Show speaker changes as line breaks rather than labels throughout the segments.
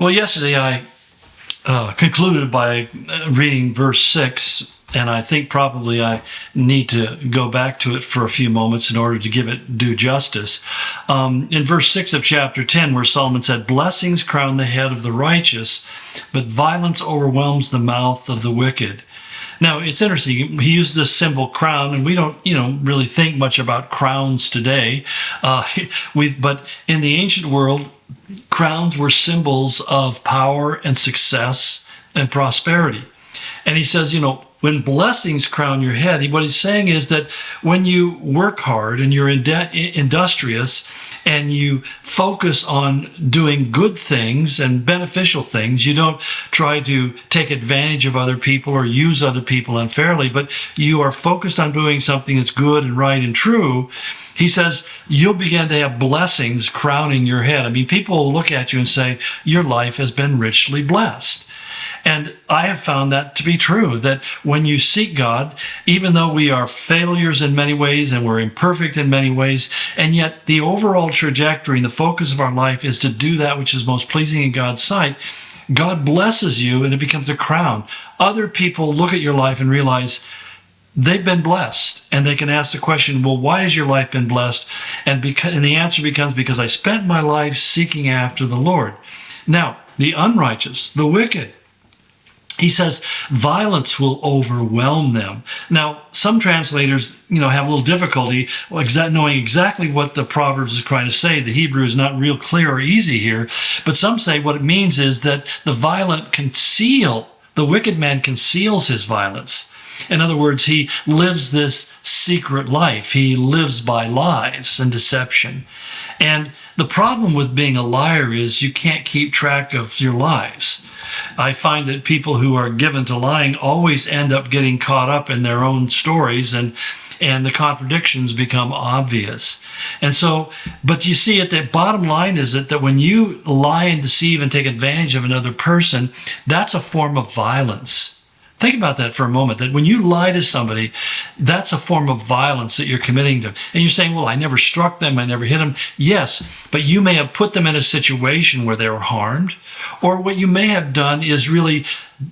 Well, yesterday I concluded by reading verse 6, and I think probably I need to go back to it for a few moments in order to give it due justice. In verse 6 of chapter 10, where Solomon said, "Blessings crown the head of the righteous, but violence overwhelms the mouth of the wicked." Now, it's interesting. He used this symbol crown, and we don't, really think much about crowns today. But in the ancient world, crowns were symbols of power and success and prosperity. And he says, when blessings crown your head, what he's saying is that when you work hard and you're industrious and you focus on doing good things and beneficial things, you don't try to take advantage of other people or use other people unfairly, but you are focused on doing something that's good and right and true. He says, you'll begin to have blessings crowning your head. I mean, people will look at you and say, your life has been richly blessed. And I have found that to be true, that when you seek God, even though we are failures in many ways and we're imperfect in many ways, and yet the overall trajectory and the focus of our life is to do that which is most pleasing in God's sight, God blesses you and it becomes a crown. Other people look at your life and realize they've been blessed, and they can ask the question, well, why has your life been blessed? And the answer becomes, because I spent my life seeking after the Lord. Now, the unrighteous, the wicked, he says, violence will overwhelm them. Now, some translators, have a little difficulty knowing exactly what the Proverbs is trying to say. The Hebrew is not real clear or easy here, but some say what it means is that the wicked man conceals his violence. In other words, he lives this secret life. He lives by lies and deception. And the problem with being a liar is you can't keep track of your lies. I find that people who are given to lying always end up getting caught up in their own stories, and the contradictions become obvious. And so, but you see, at the bottom line is that when you lie and deceive and take advantage of another person, that's a form of violence. Think about that for a moment, that when you lie to somebody, that's a form of violence that you're committing to. And you're saying, well, I never struck them, I never hit them. Yes, but you may have put them in a situation where they were harmed, or what you may have done is really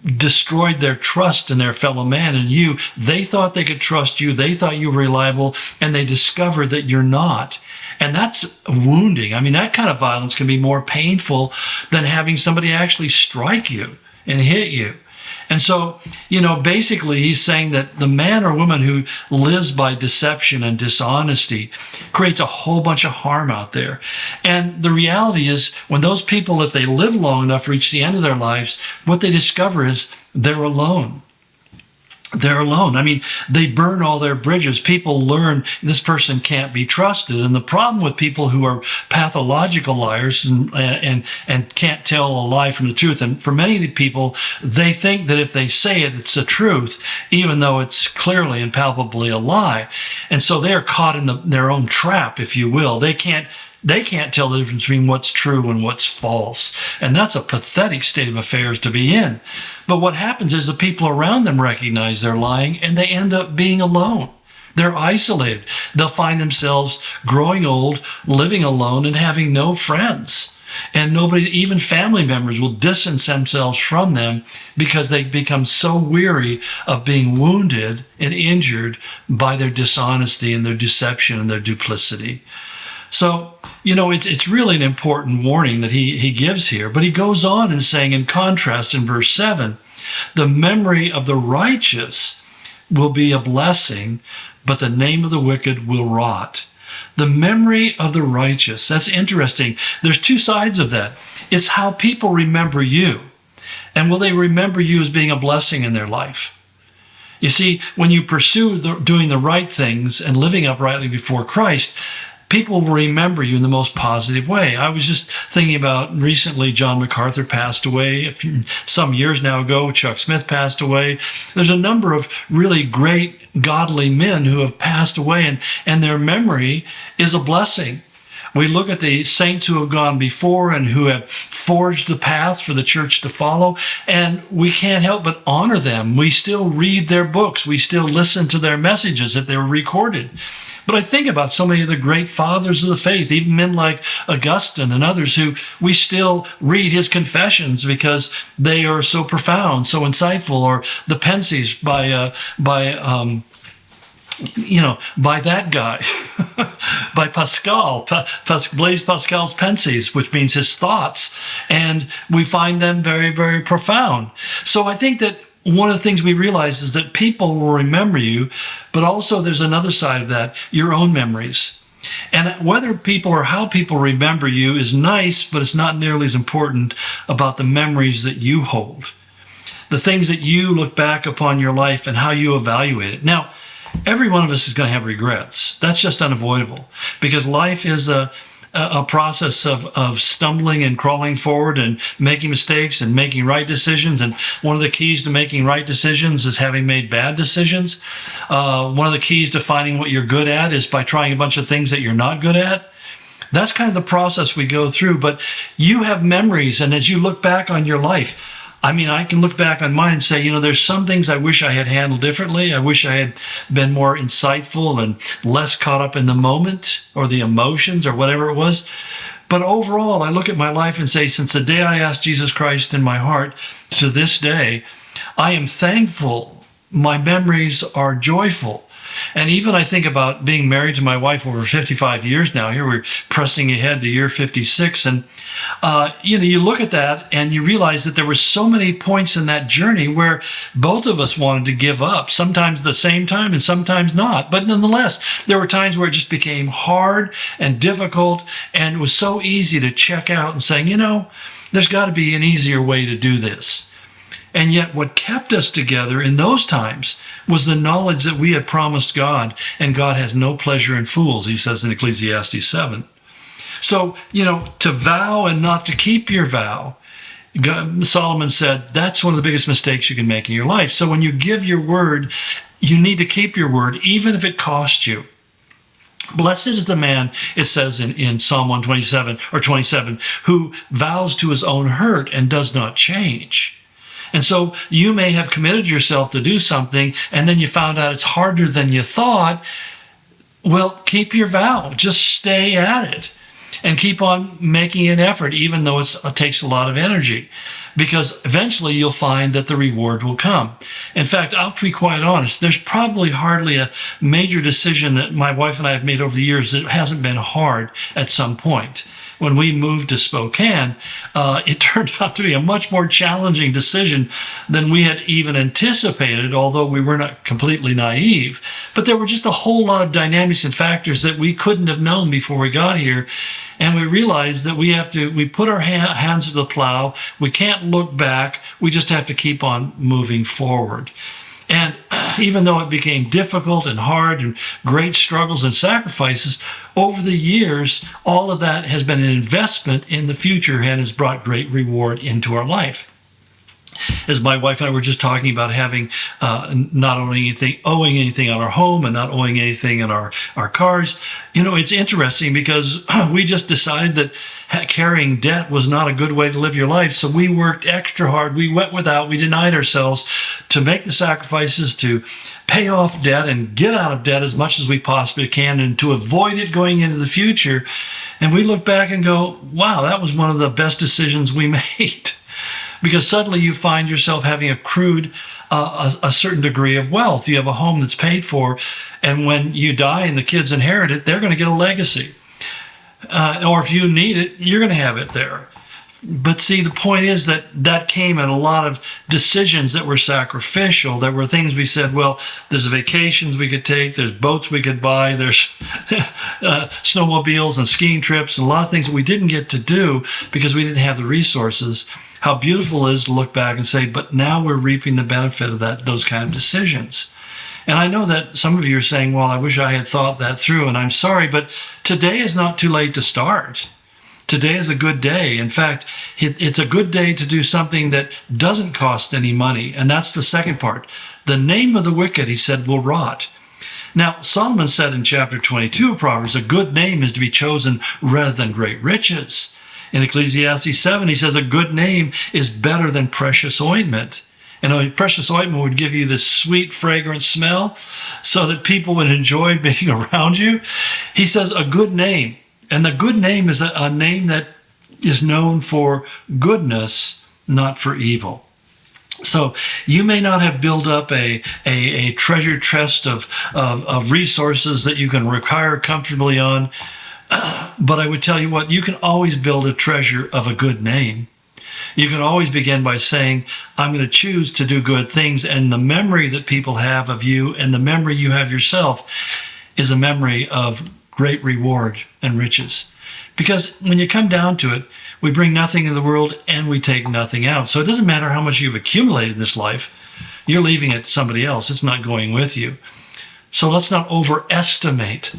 destroyed their trust in their fellow man and you. They thought they could trust you, they thought you were reliable, and they discovered that you're not. And that's wounding. I mean, that kind of violence can be more painful than having somebody actually strike you and hit you. And so, basically he's saying that the man or woman who lives by deception and dishonesty creates a whole bunch of harm out there. And the reality is, when those people, if they live long enough, reach the end of their lives, what they discover is they're alone. They're alone. I mean, they burn all their bridges. People learn this person can't be trusted. And the problem with people who are pathological liars and can't tell a lie from the truth, and for many people, they think that if they say it, it's the truth, even though it's clearly and palpably a lie. And so they're caught in their own trap, if you will. They can't tell the difference between what's true and what's false. And that's a pathetic state of affairs to be in. But what happens is the people around them recognize they're lying, and they end up being alone. They're isolated. They'll find themselves growing old, living alone, and having no friends. And nobody, even family members, will distance themselves from them because they become so weary of being wounded and injured by their dishonesty and their deception and their duplicity. So, it's really an important warning that he gives here. But he goes on and saying, in contrast, in verse 7, the memory of the righteous will be a blessing, but the name of the wicked will rot. The memory of the righteous. That's interesting. There's two sides of that. It's how people remember you. And will they remember you as being a blessing in their life? You see, when you pursue doing the right things and living uprightly before Christ, people will remember you in the most positive way. I was just thinking about recently, John MacArthur passed away. Some years now ago, Chuck Smith passed away. There's a number of really great godly men who have passed away, and their memory is a blessing. We look at the saints who have gone before and who have forged the path for the church to follow, and we can't help but honor them. We still read their books. We still listen to their messages if they were recorded. But I think about so many of the great fathers of the faith, even men like Augustine and others who we still read his confessions because they are so profound, so insightful, or the Pensies by that guy, by Pascal, Blaise Pascal's Pensies, which means his thoughts. And we find them very, very profound. So I think that one of the things we realize is that people will remember you, but also there's another side of that, your own memories. And whether people or how people remember you is nice, but it's not nearly as important about the memories that you hold, the things that you look back upon your life and how you evaluate it. Now, every one of us is going to have regrets. That's just unavoidable, because life is a process of stumbling and crawling forward and making mistakes and making right decisions. And one of the keys to making right decisions is having made bad decisions. One of the keys to finding what you're good at is by trying a bunch of things that you're not good at. That's kind of the process we go through. But you have memories, and as you look back on your life, I can look back on mine and say, there's some things I wish I had handled differently. I wish I had been more insightful and less caught up in the moment or the emotions or whatever it was. But overall, I look at my life and say, since the day I asked Jesus Christ in my heart to this day, I am thankful. My memories are joyful. And even I think about being married to my wife over 55 years now. Here we're pressing ahead to year 56. And, you look at that and you realize that there were so many points in that journey where both of us wanted to give up, sometimes at the same time and sometimes not. But nonetheless, there were times where it just became hard and difficult, and it was so easy to check out and saying, there's got to be an easier way to do this. And yet what kept us together in those times was the knowledge that we had promised God, and God has no pleasure in fools, he says in Ecclesiastes 7. So, to vow and not to keep your vow, Solomon said, that's one of the biggest mistakes you can make in your life. So when you give your word, you need to keep your word, even if it costs you. Blessed is the man, it says in Psalm 27, who vows to his own hurt and does not change. And so you may have committed yourself to do something, and then you found out it's harder than you thought. Well, keep your vow. Just stay at it and keep on making an effort, even though it takes a lot of energy, because eventually you'll find that the reward will come. In fact, I'll be quite honest, there's probably hardly a major decision that my wife and I have made over the years that hasn't been hard at some point. When we moved to Spokane, it turned out to be a much more challenging decision than we had even anticipated, although we were not completely naive. But there were just a whole lot of dynamics and factors that we couldn't have known before we got here. And we realized that we put our hands to the plow. We can't look back. We just have to keep on moving forward. And even though it became difficult and hard and great struggles and sacrifices, over the years, all of that has been an investment in the future and has brought great reward into our life. As my wife and I were just talking about having not owing anything on our home and not owing anything in our cars, it's interesting because we just decided that carrying debt was not a good way to live your life. So we worked extra hard. We went without. We denied ourselves to make the sacrifices to pay off debt and get out of debt as much as we possibly can, and to avoid it going into the future. And we look back and go, wow, that was one of the best decisions we made. Because suddenly you find yourself having accrued a certain degree of wealth. You have a home that's paid for, and when you die and the kids inherit it, they're going to get a legacy. Or if you need it, you're going to have it there. But see, the point is that came at a lot of decisions that were sacrificial. There were things we said, well, there's vacations we could take, there's boats we could buy, there's snowmobiles and skiing trips, and a lot of things that we didn't get to do because we didn't have the resources. How beautiful it is to look back and say, but now we're reaping the benefit of those kind of decisions. And I know that some of you are saying, well, I wish I had thought that through, and I'm sorry, but today is not too late to start. Today is a good day. In fact, it's a good day to do something that doesn't cost any money, and that's the second part. The name of the wicked, he said, will rot. Now, Solomon said in chapter 22 of Proverbs, a good name is to be chosen rather than great riches. In Ecclesiastes 7, he says, a good name is better than precious ointment. And a precious ointment would give you this sweet, fragrant smell so that people would enjoy being around you. He says a good name. And the good name is a name that is known for goodness, not for evil. So you may not have built up a treasure chest of resources that you can retire comfortably on, but I would tell you what, you can always build a treasure of a good name. You can always begin by saying, I'm going to choose to do good things, and the memory that people have of you and the memory you have yourself is a memory of great reward and riches. Because when you come down to it, we bring nothing in the world and we take nothing out. So it doesn't matter how much you've accumulated in this life. You're leaving it to somebody else. It's not going with you. So let's not overestimate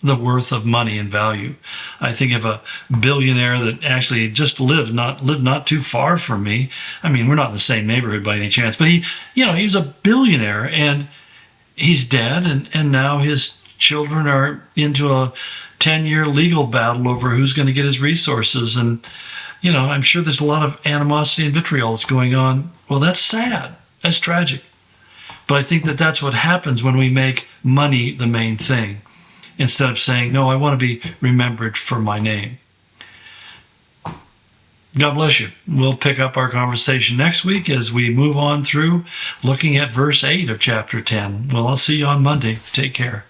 the worth of money and value. I think of a billionaire that actually just lived not too far from me. I mean, we're not in the same neighborhood by any chance, but he was a billionaire, and he's dead, and now his children are into a 10-year legal battle over who's going to get his resources. And, I'm sure there's a lot of animosity and vitriol that's going on. Well, that's sad. That's tragic. But I think that that's what happens when we make money the main thing, instead of saying, no, I want to be remembered for my name. God bless you. We'll pick up our conversation next week as we move on through looking at verse 8 of chapter 10. Well, I'll see you on Monday. Take care.